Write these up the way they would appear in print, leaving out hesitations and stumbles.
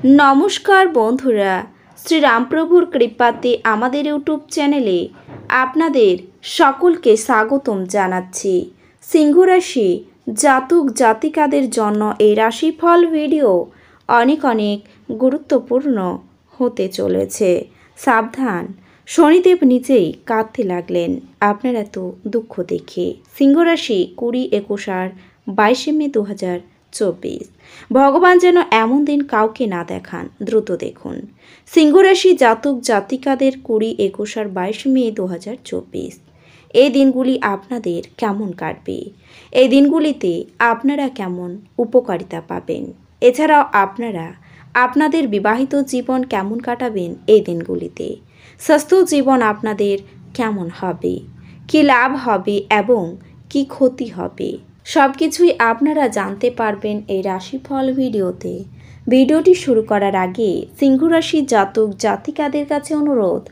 নমস্কার বন্ধুরা, শ্রীরামপ্রভুর কৃপাতে আমাদের ইউটিউব চ্যানেলে আপনাদের সকলকে স্বাগতম জানাচ্ছি। সিংহ রাশি জাতক জাতিকাদের জন্য এই রাশিফল ভিডিও অনেক গুরুত্বপূর্ণ হতে চলেছে। সাবধান, শনিদেব নিজেই কাঁদতে লাগলেন আপনার এত দুঃখ দেখে। সিংহ রাশি 20-21 আর 22 মে 2024। ভগবান যেন এমন দিন কাউকে না দেখান, দ্রুত দেখুন। সিংহ রাশি জাতক জাতিকাদের 20-21 আর 22 মে 2024 এই দিনগুলি আপনাদের কেমন কাটবে, এই দিনগুলিতে আপনারা কেমন উপকারিতা পাবেন, এছাড়াও আপনারা আপনাদের বিবাহিত জীবন কেমন কাটাবেন এই দিনগুলিতে, স্বাস্থ্য জীবন আপনাদের কেমন হবে, কি লাভ হবে এবং কি ক্ষতি হবে, সব কিছুই আপনারা জানতে পারবেন এই রাশিফল ভিডিওতে। ভিডিওটি শুরু করার আগে সিংহ রাশি জাতক জাতিকাদের কাছে অনুরোধ,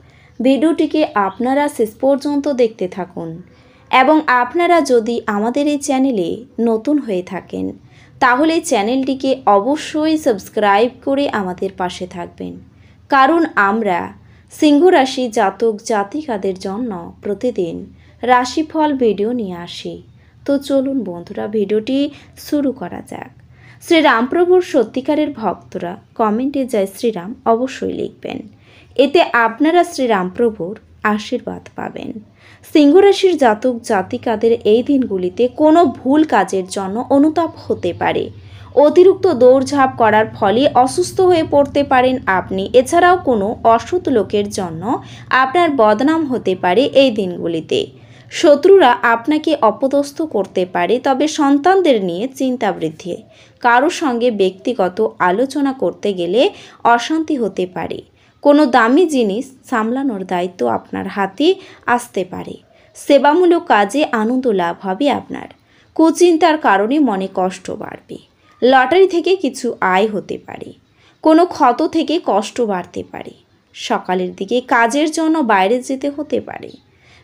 ভিডিওটিকে আপনারা শেষ পর্যন্ত দেখতে থাকুন এবং আপনারা যদি আমাদের এই চ্যানেলে নতুন হয়ে থাকেন তাহলে চ্যানেলটিকে অবশ্যই সাবস্ক্রাইব করে আমাদের পাশে থাকবেন, কারণ আমরা সিংহ রাশি জাতক জাতিকাদের জন্য প্রতিদিন রাশিফল ভিডিও নিয়ে আসি। তো চলুন বন্ধুরা, ভিডিওটি শুরু করা যাক। শ্রীরামপ্রভুর সত্যিকারের ভক্তরা কমেন্টে জয় শ্রীরাম অবশ্যই লিখবেন, এতে আপনারা শ্রীরামপ্রভুর আশীর্বাদ পাবেন। সিংহ রাশির জাতক জাতিকাদের এই দিনগুলিতে কোনো ভুল কাজের জন্য অনুতাপ হতে পারে, অতিরিক্ত দৌড়ঝাঁপ করার ফলে অসুস্থ হয়ে পড়তে পারেন আপনি। এছাড়াও কোনো অসৎ লোকের জন্য আপনার বদনাম হতে পারে এই দিনগুলিতে। শত্রুরা আপনাকে অপদস্থ করতে পারে, তবে সন্তানদের নিয়ে চিন্তা বৃদ্ধি। কারো সঙ্গে ব্যক্তিগত আলোচনা করতে গেলে অশান্তি হতে পারে। কোনো দামি জিনিস সামলানোর দায়িত্ব আপনার হাতে আসতে পারে। সেবামূলক কাজে আনন্দ লাভ হবে আপনার। কুচিন্তার কারণে মনে কষ্ট বাড়বে। লটারি থেকে কিছু আয় হতে পারে। কোনো ক্ষত থেকে কষ্ট বাড়তে পারে। সকালের দিকে কাজের জন্য বাইরে যেতে হতে পারে।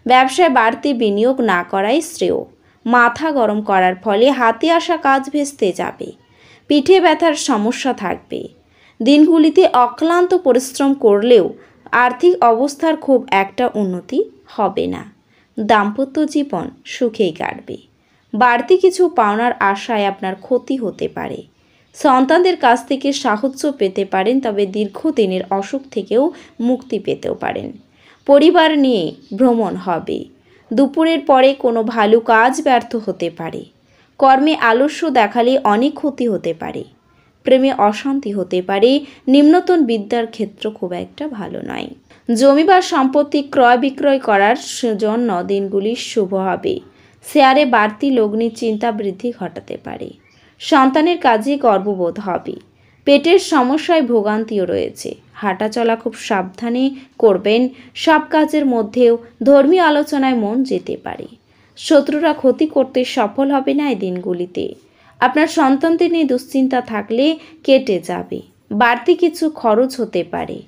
ব্যবসায় বাড়তি বিনিয়োগ না করাই শ্রেয়। মাথা গরম করার ফলে হাতে আসা কাজ ভেস্তে যাবে। পিঠে ব্যথার সমস্যা থাকবে। দিনগুলিতে অক্লান্ত পরিশ্রম করলেও আর্থিক অবস্থার খুব একটা উন্নতি হবে না। দাম্পত্য জীবন সুখেই কাটবে। বাড়তি কিছু পাওনার আশায় আপনার ক্ষতি হতে পারে। সন্তানদের কাছ থেকে সাহায্য পেতে পারেন, তবে দীর্ঘদিনের অসুখ থেকেও মুক্তি পেতেও পারেন। পরিবার নিয়ে ভ্রমণ হবে। দুপুরের পরে কোনো ভালো কাজ ব্যর্থ হতে পারে। কর্মে আলস্য দেখালে অনেক ক্ষতি হতে পারে। প্রেমে অশান্তি হতে পারে। নিম্নতন বিদ্যার ক্ষেত্র খুব একটা ভালো নয়। জমি বা সম্পত্তি ক্রয় বিক্রয় করার জন্য দিনগুলি শুভ হবে। শেয়ারে বাড়তি লগ্নি চিন্তা বৃদ্ধি ঘটাতে পারে। সন্তানের কাজে গর্ববোধ হবে। পেটের সমস্যায় ভোগান্তিও রয়েছে। হাঁটাচলা খুব সাবধানে করবেন। সব কাজের মধ্যেও ধর্মীয় আলোচনায় মন যেতে পারে। শত্রুরা ক্ষতি করতে সফল হবে না এই দিনগুলিতে। আপনার সন্তানদের নিয়ে দুশ্চিন্তা থাকলে কেটে যাবে। বাড়তি কিছু খরচ হতে পারে।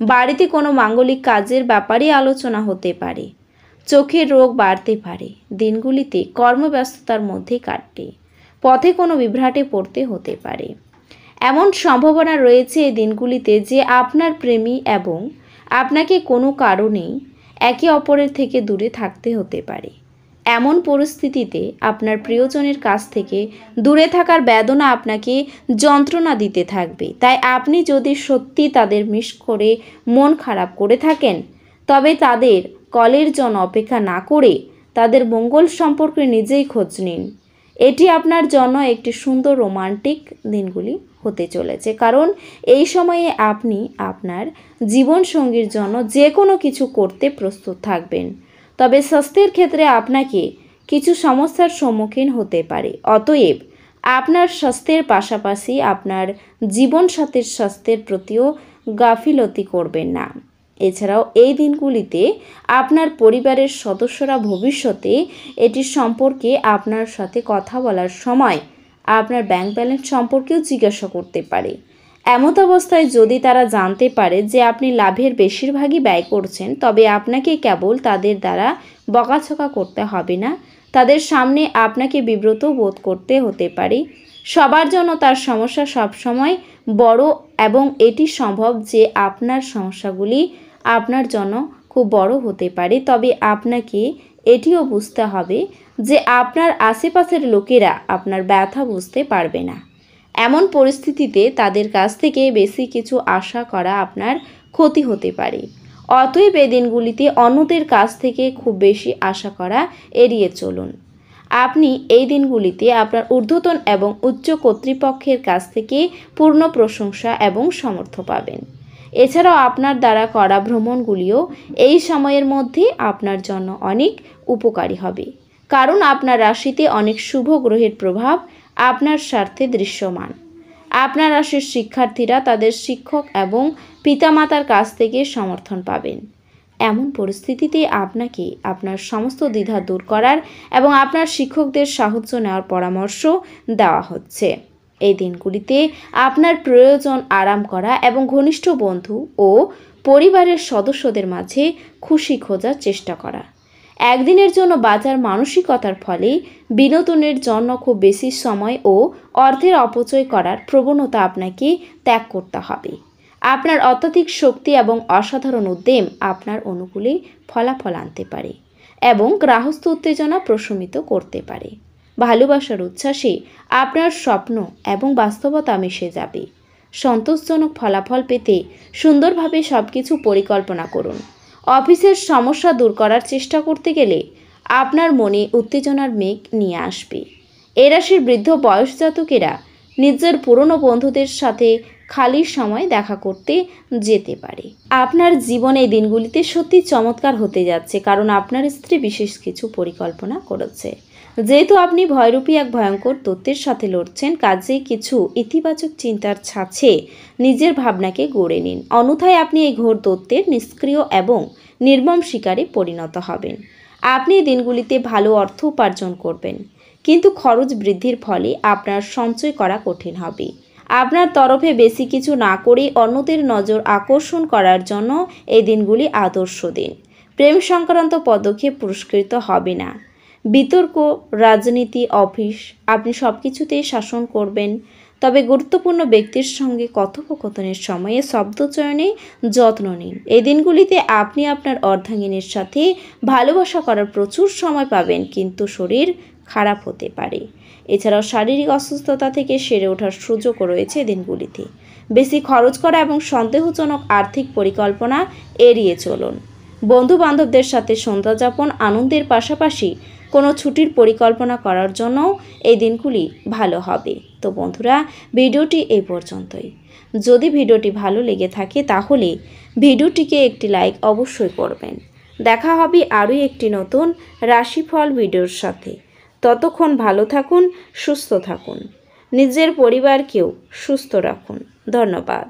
বাড়িতে কোনো মাঙ্গলিক কাজের ব্যাপারে আলোচনা হতে পারে। চোখের রোগ বাড়তে পারে। দিনগুলিতে কর্মব্যস্ততার মধ্যে কাটবে। পথে কোনো বিভ্রাটে পড়তে হতে পারে। এমন সম্ভাবনা রয়েছে এই দিনগুলিতে যে আপনার প্রেমী এবং আপনাকে কোনো কারণেই একে অপরের থেকে দূরে থাকতে হতে পারে। এমন পরিস্থিতিতে আপনার প্রিয়জনের কাছ থেকে দূরে থাকার বেদনা আপনাকে যন্ত্রণা দিতে থাকবে। তাই আপনি যদি সত্যি তাদের মিস করে মন খারাপ করে থাকেন, তবে তাদের কলের জন্য অপেক্ষা না করে তাদের মঙ্গল সম্পর্কে নিজেই খোঁজ নিন। এটি আপনার জন্য একটি সুন্দর রোমান্টিক দিনগুলি হতে চলেছে, কারণ এই সময়ে আপনি আপনার জীবনসঙ্গীর জন্য যে কোনো কিছু করতে প্রস্তুত থাকবেন। তবে স্বাস্থ্যের ক্ষেত্রে আপনাকে কিছু সমস্যার সম্মুখীন হতে পারে। অতএব আপনার স্বাস্থ্যের পাশাপাশি আপনার জীবনসাথীর স্বাস্থ্যের প্রতিও গাফিলতি করবেন না। এছাড়াও এই দিনগুলিতে আপনার পরিবারের সদস্যরা ভবিষ্যতে এটি সম্পর্কে আপনার সাথে কথা বলার সময় আপনার ব্যাংক ব্যালেন্স সম্পর্কেও জিজ্ঞাসা করতে পারে। এমত অবস্থায় যদি তারা জানতে পারে যে আপনি লাভের বেশিরভাগই ব্যয় করছেন, তবে আপনাকে কেবল তাদের দ্বারা বকাঝকা করতে হবে না, তাদের সামনে আপনাকে বিব্রত বোধ করতে হতে পারে। সবার জন্য তার সমস্যা সবসময় বড় এবং এটি সম্ভব যে আপনার সমস্যাগুলি আপনার জন্য খুব বড় হতে পারে। তবে আপনাকে এটিও বুঝতে হবে যে আপনার আশেপাশের লোকেরা আপনার ব্যথা বুঝতে পারবে না। এমন পরিস্থিতিতে তাদের কাছ থেকে বেশি কিছু আশা করা আপনার ক্ষতি হতে পারে। অতএব এই দিনগুলিতে অন্যদের কাছ থেকে খুব বেশি আশা করা এড়িয়ে চলুন। আপনি এই দিনগুলিতে আপনার ঊর্ধ্বতন এবং উচ্চ কর্তৃপক্ষের কাছ থেকে পূর্ণ প্রশংসা এবং সমর্থ পাবেন। এছাড়াও আপনার দ্বারা করা ভ্রমণগুলিও এই সময়ের মধ্যে আপনার জন্য অনেক উপকারী হবে, কারণ আপনার রাশিতে অনেক শুভ গ্রহের প্রভাব আপনার স্বার্থে দৃশ্যমান। আপনার রাশির শিক্ষার্থীরা তাদের শিক্ষক এবং পিতামাতার কাছ থেকে সমর্থন পাবেন। এমন পরিস্থিতিতে আপনাকে আপনার সমস্ত দ্বিধা দূর করার এবং আপনার শিক্ষকদের সাহায্য নেওয়ার পরামর্শ দেওয়া হচ্ছে। এই দিনগুলিতে আপনার প্রয়োজন আরাম করা এবং ঘনিষ্ঠ বন্ধু ও পরিবারের সদস্যদের মাঝে খুশি খোঁজার চেষ্টা করা। একদিনের জন্য বাজার মানসিকতার ফলে বিনোদনের জন্য খুব বেশি সময় ও অর্থের অপচয় করার প্রবণতা আপনাকে ত্যাগ করতে হবে। আপনার অত্যধিক শক্তি এবং অসাধারণ উদ্যম আপনার অনুকূলে ফলাফল আনতে পারে এবং গ্রাহস্থ উত্তেজনা প্রশমিত করতে পারে। ভালোবাসার উচ্ছ্বাসে আপনার স্বপ্ন এবং বাস্তবতা মিশে যাবে। সন্তোষজনক ফলাফল পেতে সুন্দরভাবে সব কিছু পরিকল্পনা করুন। অফিসের সমস্যা দূর করার চেষ্টা করতে গেলে আপনার মনে উত্তেজনার মেঘ নিয়ে আসবে। এ রাশির বৃদ্ধ বয়সজাতকেরা নিজের পুরনো বন্ধুদের সাথে খালি সময় দেখা করতে যেতে পারে। আপনার জীবনে এই দিনগুলিতে সত্যি চমৎকার হতে যাচ্ছে, কারণ আপনার স্ত্রী বিশেষ কিছু পরিকল্পনা করেছে। যেহেতু আপনি ভয়রূপী এক ভয়ঙ্কর তত্ত্বের সাথে লড়ছেন, কাজে কিছু ইতিবাচক চিন্তার ছাঁচে নিজের ভাবনাকে গড়ে নিন, অন্যথায় আপনি এই ঘোর তত্ত্বের নিষ্ক্রিয় এবং নির্মম শিকারে পরিণত হবেন। আপনি এই দিনগুলিতে ভালো অর্থ উপার্জন করবেন, কিন্তু খরচ বৃদ্ধির ফলে আপনার সঞ্চয় করা কঠিন হবে। আপনার তরফে বেশি কিছু না করে অন্যদের নজর আকর্ষণ করার জন্য এই দিনগুলি আদর্শ দিন। প্রেম সংক্রান্ত পদক্ষেপ পুরস্কৃত হবে না। বিতর্ক, রাজনীতি, অফিস, আপনি সব কিছুতেই শাসন করবেন। তবে গুরুত্বপূর্ণ ব্যক্তির সঙ্গে কথোপকথনের সময়ে শব্দচয়নে যত্ন নিন। এই দিনগুলিতে আপনি আপনার অর্ধাঙ্গিনীর সাথে ভালোবাসা করার প্রচুর সময় পাবেন, কিন্তু শরীর খারাপ হতে পারে। এছাড়াও শারীরিক অসুস্থতা থেকে সেরে ওঠার সুযোগও রয়েছে দিনগুলিতে। বেশি খরচ করা এবং সন্দেহজনক আর্থিক পরিকল্পনা এড়িয়ে চলুন। বন্ধু বান্ধবদের সাথে সন্ধ্যা যাপন, আনন্দের পাশাপাশি কোনো ছুটির পরিকল্পনা করার জন্য এই দিনগুলি ভালো হবে। তো বন্ধুরা, ভিডিওটি এই পর্যন্তই। যদি ভিডিওটি ভালো লেগে থাকে তাহলে ভিডিওটিকে একটি লাইক অবশ্যই করবেন। দেখা হবে আরও একটি নতুন রাশিফল ভিডিওর সাথে। ততক্ষণ ভালো থাকুন, সুস্থ থাকুন, নিজের পরিবারকেও সুস্থ রাখুন। ধন্যবাদ।